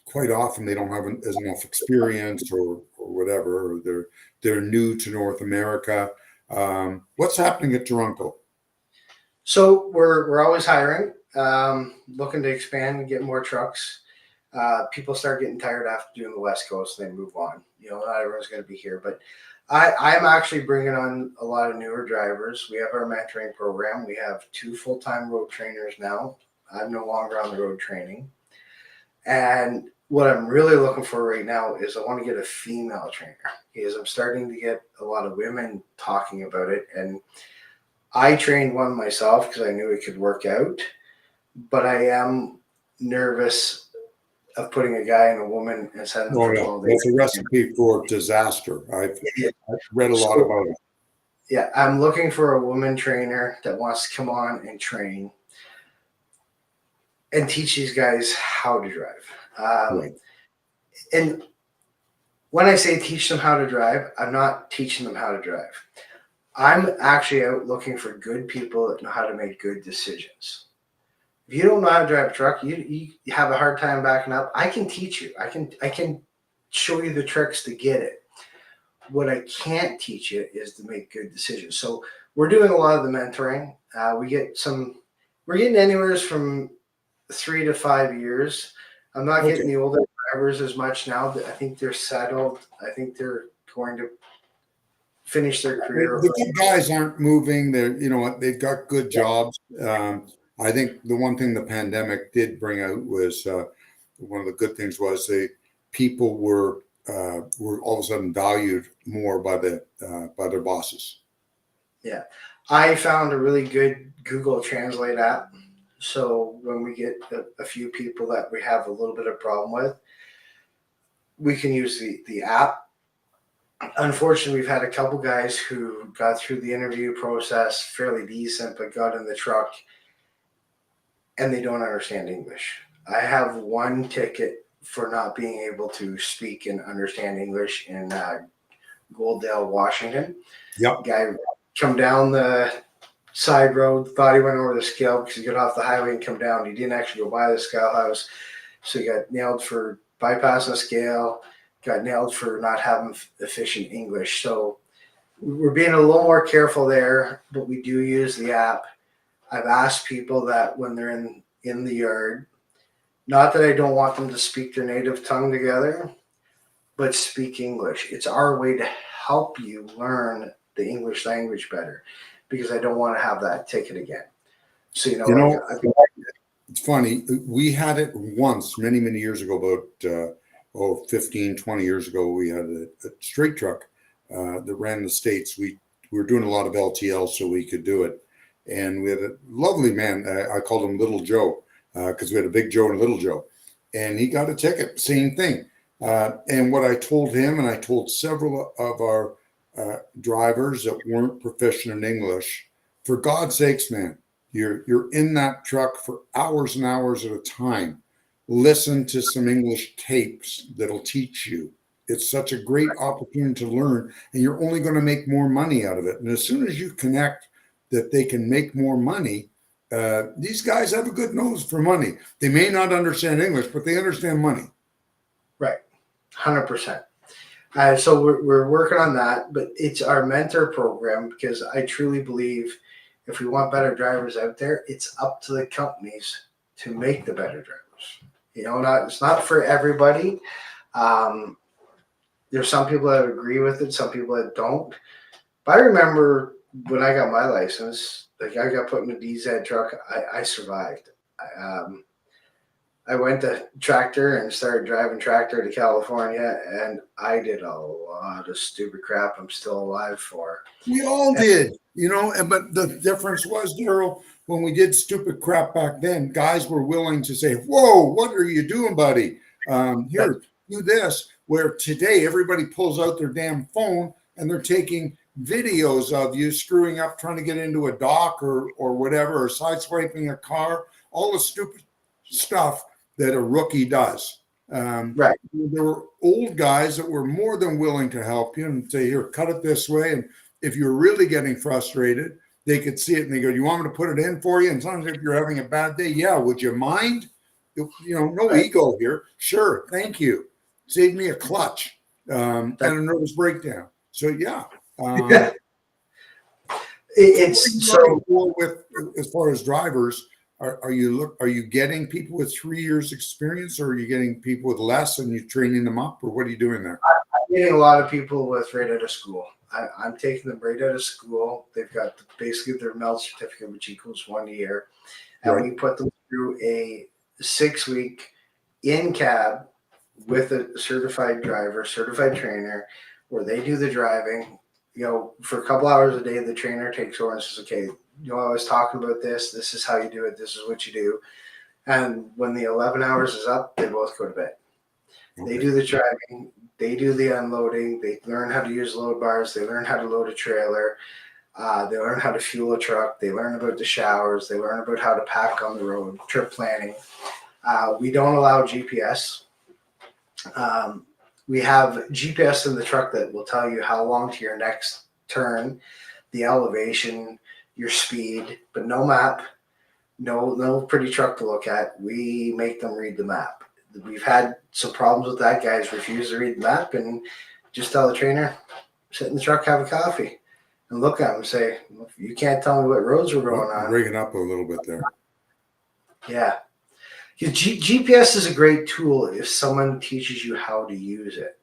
quite often they don't have as enough experience or whatever, or they're new to North America. What's happening at Toronto? So we're always hiring, looking to expand and get more trucks. People start getting tired after doing the West Coast, and they move on. Not everyone's going to be here, but I'm actually bringing on a lot of newer drivers. We have our mentoring program. We have 2 full-time road trainers now. I'm no longer on the road training. And what I'm really looking for right now is I want to get a female trainer, because I'm starting to get a lot of women talking about it. And I trained one myself because I knew it could work out, but I am nervous of putting a guy and a woman and sending them for 12 days. That's a recipe for disaster. I've read a lot about it. Yeah, I'm looking for a woman trainer that wants to come on and train and teach these guys how to drive. Right. And when I say teach them how to drive, I'm not teaching them how to drive. I'm actually out looking for good people that know how to make good decisions. If you don't know how to drive a truck, you have a hard time backing up. I can teach you. I can show you the tricks to get it. What I can't teach you is to make good decisions. So we're doing a lot of the mentoring. We're getting anywhere from 3 to 5 years. I'm not getting the older drivers as much now. I think they're settled. I think they're going to finish their career. The good guys aren't moving. They've got good jobs. I think the one thing the pandemic did bring out was one of the good things was people were all of a sudden valued more by their bosses. Yeah. I found a really good Google Translate app. So when we get a few people that we have a little bit of problem with, we can use the app. Unfortunately, we've had a couple guys who got through the interview process fairly decent, but got in the truck and they don't understand English. I have one ticket for not being able to speak and understand English in Goldale, Washington. Yep. Guy come down the side road, thought he went over the scale because he got off the highway and come down. He didn't actually go by the scale house, so he got nailed for bypassing the scale, got nailed for not having efficient English. So we're being a little more careful there, but we do use the app. I've asked people that when they're in the yard, not that I don't want them to speak their native tongue together, but speak English. It's our way to help you learn the English language better, because I don't want to have that ticket again. So, You know, it's funny. We had it once many, many years ago, about 15, 20 years ago. We had a straight truck that ran the States. We were doing a lot of LTL so we could do it. And we had a lovely man. I called him Little Joe because we had a Big Joe and a Little Joe. And he got a ticket, same thing. And what I told him, and I told several of our drivers that weren't proficient in English, for God's sakes, man, you're in that truck for hours and hours at a time. Listen to some English tapes that'll teach you. It's such a great opportunity to learn, and you're only going to make more money out of it. And as soon as you connect that they can make more money, these guys have a good nose for money. They may not understand English, but they understand money. Right, 100%. So we're working on that, but it's our mentor program, because I truly believe if we want better drivers out there, it's up to the companies to make the better drivers. It's not for everybody. There's some people that agree with it, some people that don't. But I remember when I got my license, like I got put in a DZ truck, I survived. I went to tractor and started driving tractor to California, and I did a lot of stupid crap I'm still alive for. We all did, but the difference was, Darryl, when we did stupid crap back then, guys were willing to say, whoa, what are you doing, buddy? Here, do this. Where today everybody pulls out their damn phone and they're taking videos of you screwing up, trying to get into a dock or whatever, or sideswiping a car, all the stupid stuff that a rookie does. Right. There were old guys that were more than willing to help you and say, here, cut it this way. And if you're really getting frustrated, they could see it and they go, you want me to put it in for you? And sometimes if you're having a bad day, yeah, would you mind? No ego here. Sure, thank you. Save me a clutch and a nervous breakdown. So, yeah. It's so with as far as drivers, are you getting people with 3 years experience, or are you getting people with less and you're training them up, or what are you doing there? I'm getting a lot of people with right out of school. I'm taking them right out of school. They've got basically their MEL certificate, which equals 1 year. And we put them through a 6-week in cab with a certified driver, certified trainer, where they do the driving. For a couple hours a day, the trainer takes over and says, okay, I was talking about this. This is how you do it. This is what you do. And when the 11 hours is up, they both go to bed. Okay. They do the driving. They do the unloading. They learn how to use load bars. They learn how to load a trailer. They learn how to fuel a truck. They learn about the showers. They learn about how to pack on the road, trip planning. We don't allow GPS. We have GPS in the truck that will tell you how long to your next turn, the elevation, your speed, but no map, no pretty truck to look at. We make them read the map. We've had some problems with that. Guys refuse to read the map and just tell the trainer, sit in the truck, have a coffee, and look at them and say, you can't tell me what roads we're going on. Breaking up a little bit there. Yeah. GPS is a great tool if someone teaches you how to use it.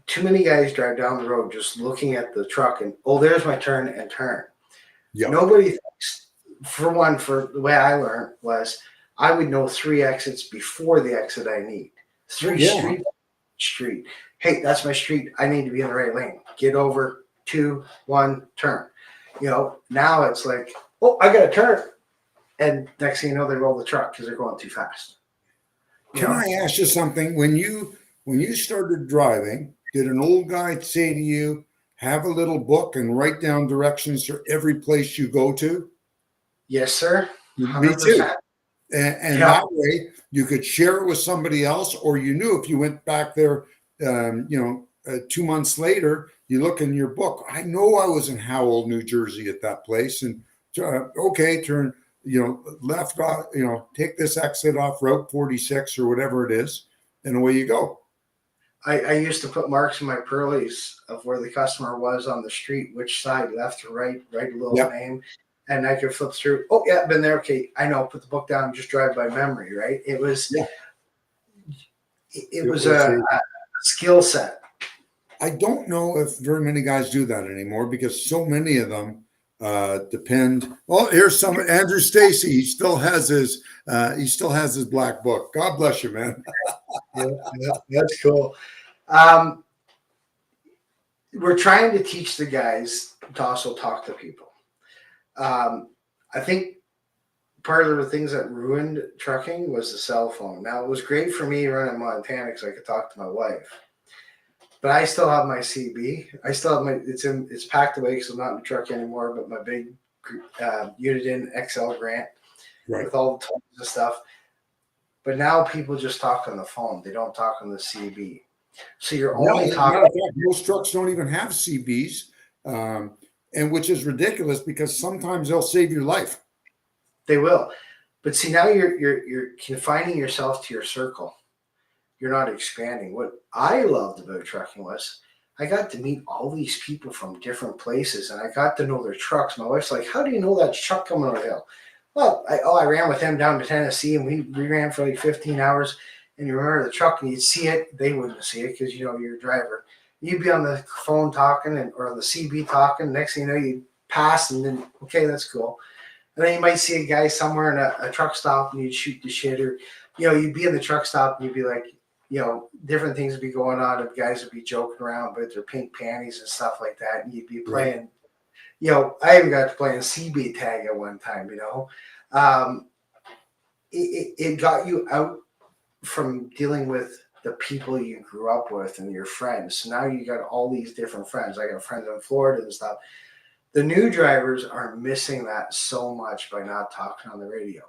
Too many guys drive down the road just looking at the truck and, there's my turn and turn. Yep. Nobody thinks, for the way I learned was I would know 3 exits before the exit I need. 3 street. Hey, that's my street. I need to be in the right lane. Get over, 2, 1, turn. Now it's like, oh, I got to turn. And next thing you know, they roll the truck because they're going too fast. Can I ask you something? When you started driving, did an old guy say to you, have a little book and write down directions for every place you go to? Yes, sir. Me too. 100%. And Yeah. that way you could share it with somebody else, or you knew if you went back there, 2 months later, you look in your book. I know I was in Howell, New Jersey at that place, and okay, turn, left off, take this exit off Route 46 or whatever it is, and away you go. I used to put marks in my pearlies of where the customer was on the street, which side, left or right, write a little name, and I could flip through. Oh, yeah, been there. Okay, I know. Put the book down and just drive by memory, right? It was, it was a skill set. I don't know if very many guys do that anymore because so many of them depend. Oh, here's some Andrew Stacy. He still has his black book. God bless you, man. Yeah, that's cool. We're trying to teach the guys to also talk to people. I think part of the things that ruined trucking was the cell phone. Now, it was great for me running Montana because I could talk to my wife, but I still have my CB. I still have it's packed away because I'm not in the truck anymore, but my big Uniden XL Grant with all the tools and stuff. But now people just talk on the phone. They don't talk on the CB. So you're only talking. Most trucks don't even have CBs, and which is ridiculous because sometimes they'll save your life. They will, but see, now you're confining yourself to your circle. You're not expanding. What I loved about trucking was I got to meet all these people from different places, and I got to know their trucks. My wife's like, "How do you know that truck coming on the hill?" Well, I ran with him down to Tennessee, and we ran for like 15 hours. And you remember the truck, and you'd see it. They wouldn't see it because you're a driver. You'd be on the phone talking or on the CB talking. Next thing you know, you'd pass, and then okay, that's cool. And then you might see a guy somewhere in a truck stop, and you'd shoot the shit, or you'd be in the truck stop, and you'd be like, different things would be going on, and guys would be joking around with their pink panties and stuff like that, and you'd be playing. I even got to play in CB tag at one time. It got you out from dealing with the people you grew up with and your friends. So now you got all these different friends. I got friends in Florida and stuff. The new drivers are missing that so much by not talking on the radio.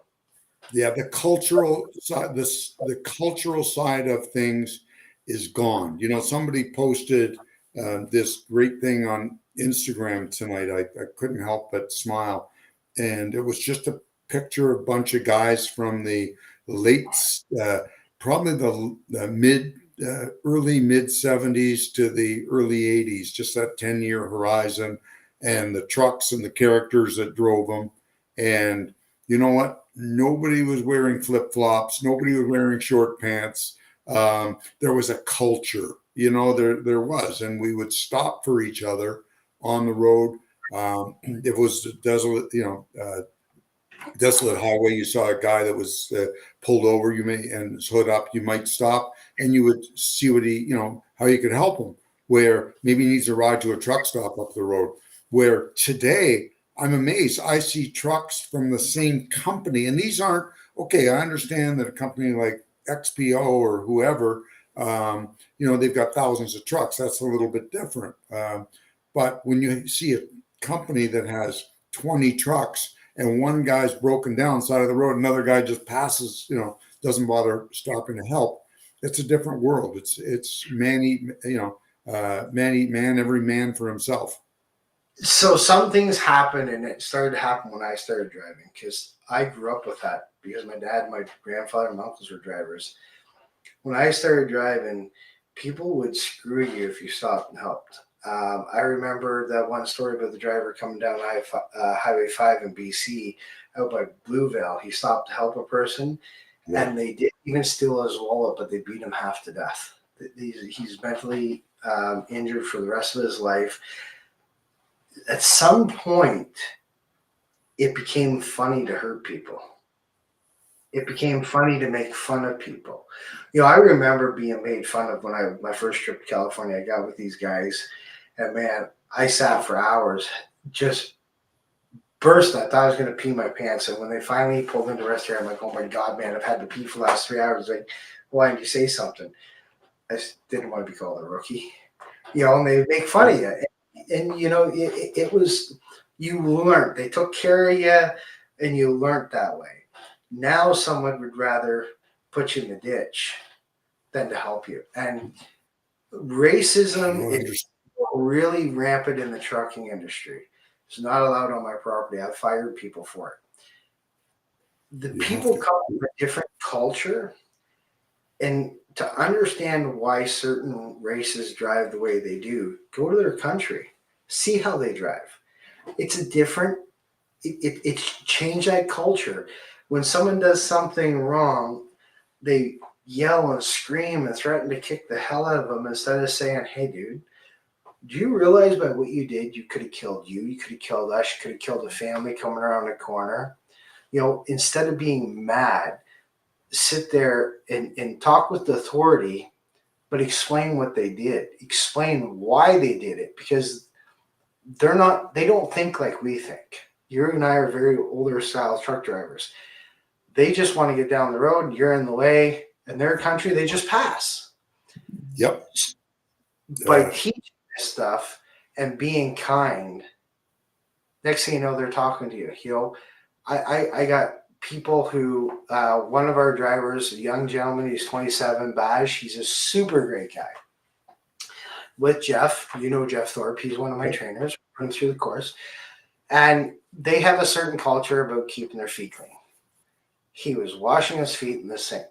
Yeah, the cultural side of things is gone. Somebody posted this great thing on Instagram tonight. I couldn't help but smile, and it was just a picture of a bunch of guys from the late, probably the early mid 70s to the early 80s, just that 10-year horizon, and the trucks and the characters that drove them. And you know what? Nobody was wearing flip-flops. Nobody was wearing short pants. There was a culture, there was, and we would stop for each other on the road. It was desolate, desolate highway. You saw a guy that was pulled over, and his hood up, you might stop and you would see what how you could help him, where maybe he needs a ride to a truck stop up the road. Where today, I'm amazed. I see trucks from the same company, and these aren't, okay, I understand that a company like XPO or whoever, they've got thousands of trucks. That's a little bit different. But when you see a company that has 20 trucks and one guy's broken down side of the road, another guy just passes, doesn't bother stopping to help, it's a different world. It's man, every man for himself. So some things happen, and it started to happen when I started driving because I grew up with that because my dad, my grandfather, and my uncles were drivers. When I started driving, people would screw you if you stopped and helped. I remember that one story about the driver coming down Highway 5 in BC out by Blueville. He stopped to help a person, and they didn't even steal his wallet, but they beat him half to death. He's mentally injured for the rest of his life. At some point, it became funny to hurt people. It became funny to make fun of people. I remember being made fun of when my first trip to California. I got with these guys, and man, I sat for hours, just burst. I thought I was going to pee my pants. And when they finally pulled into the restaurant, I'm like, oh my God, man, I've had to pee for the last 3 hours. Like, why didn't you say something? I just didn't want to be called a rookie. And they make fun of you. And it was, you learned. They took care of you, and you learned that way. Now someone would rather put you in the ditch than to help you. And racism is really rampant in the trucking industry. It's not allowed on my property. I've fired people for it. The people come from a different culture, and to understand why certain races drive the way they do, go to their country, see how they drive. It's a different, it's changed that culture. When someone does something wrong, they yell and scream and threaten to kick the hell out of them instead of saying, hey, dude, do you realize by what you did, you could have killed you could have killed us, you could have killed a family coming around the corner. Instead of being mad, sit there and talk with the authority, but explain what they did. Explain why they did it, because they don't think like we think. You and I are very older style truck drivers. They just want to get down the road. You're in the way. In their country, they just pass. Yep. By teaching this stuff and being kind, next thing you know, they're talking to you. I got people who, one of our drivers, a young gentleman, he's 27, Baj, he's a super great guy. With Jeff, Jeff Thorpe, he's one of my trainers, put him through the course. And they have a certain culture about keeping their feet clean. He was washing his feet in the sink,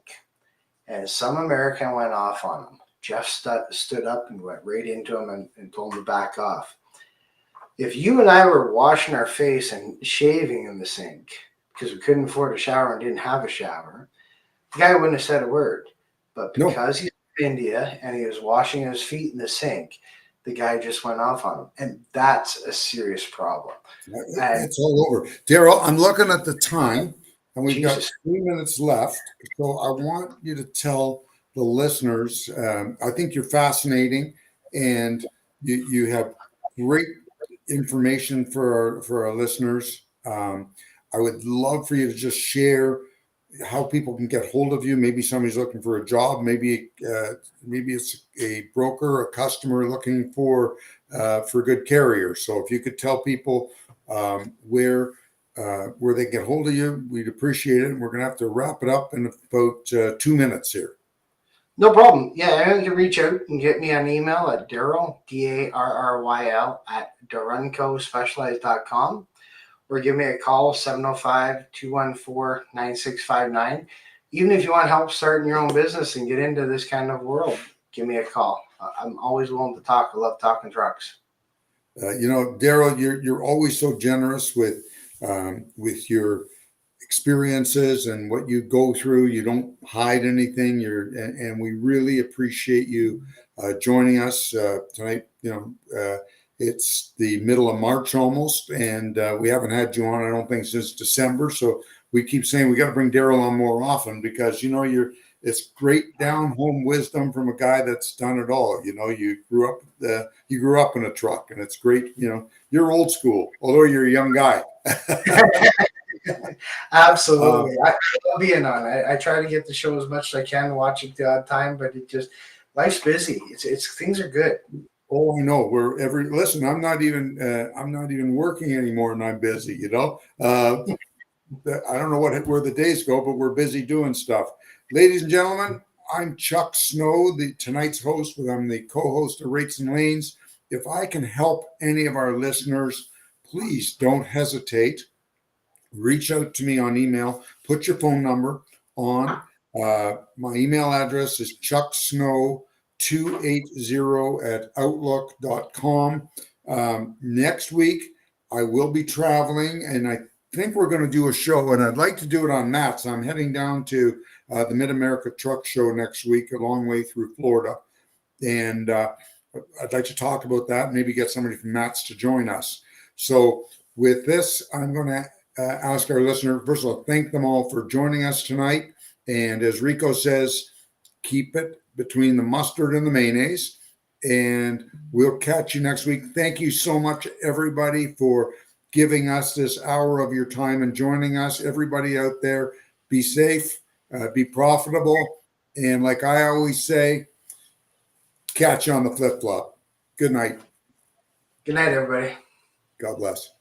and some American went off on him. Jeff stood up and went right into him and told him to back off. If you and I were washing our face and shaving in the sink because we couldn't afford a shower and didn't have a shower, the guy wouldn't have said a word. But because he's from India and he was washing his feet in the sink, the guy just went off on him. And that's a serious problem. It's all over. Darryl, I'm looking at the time, and we've got 3 minutes left. So I want you to tell the listeners, I think you're fascinating, and you have great information for our listeners. I would love for you to just share how people can get hold of you. Maybe somebody's looking for a job. Maybe it's a broker, a customer looking for good carriers. So if you could tell people where they get hold of you, we'd appreciate it. And we're going to have to wrap it up in about 2 minutes here. No problem. Yeah, you can reach out and get me on email at Darryl, Darryl, at DaruncoSpecialized.com, or give me a call, 705-214-9659. Even if you want help starting your own business and get into this kind of world, give me a call. I'm always willing to talk. I love talking trucks. Darryl, you're always so generous with your experiences and what you go through. You don't hide anything. And we really appreciate you joining us tonight. It's the middle of March almost, and we haven't had you on, I don't think, since December. So we keep saying we got to bring Darryl on more often because it's great down home wisdom from a guy that's done it all. You grew up in a truck, and it's great. You're old school, although you're a young guy. Absolutely. I love being on. I try to get the show as much as I can, watch it the odd time, but life's busy. It's things are good. Oh, I know. Listen, I'm not even working anymore, and I'm busy. I don't know where the days go, but we're busy doing stuff. Ladies and gentlemen, I'm Chuck Snow, tonight's host. I'm the co-host of Rates and Lanes. If I can help any of our listeners, please don't hesitate. Reach out to me on email. Put your phone number on. My email address is chucksnow280@outlook.com. Next week, I will be traveling, and I think we're going to do a show, and I'd like to do it on Matt's. I'm heading down to the Mid-America Truck Show next week, a long way through Florida. And I'd like to talk about that, maybe get somebody from Matt's to join us. So with this, I'm going to ask our listener, first of all, thank them all for joining us tonight. And as Rico says, keep it between the mustard and the mayonnaise. and we'll catch you next week. Thank you so much, everybody, for giving us this hour of your time and joining us. Everybody out there, be safe, be profitable, and like I always say, catch you on the flip-flop. Good night. Good night, everybody. God bless.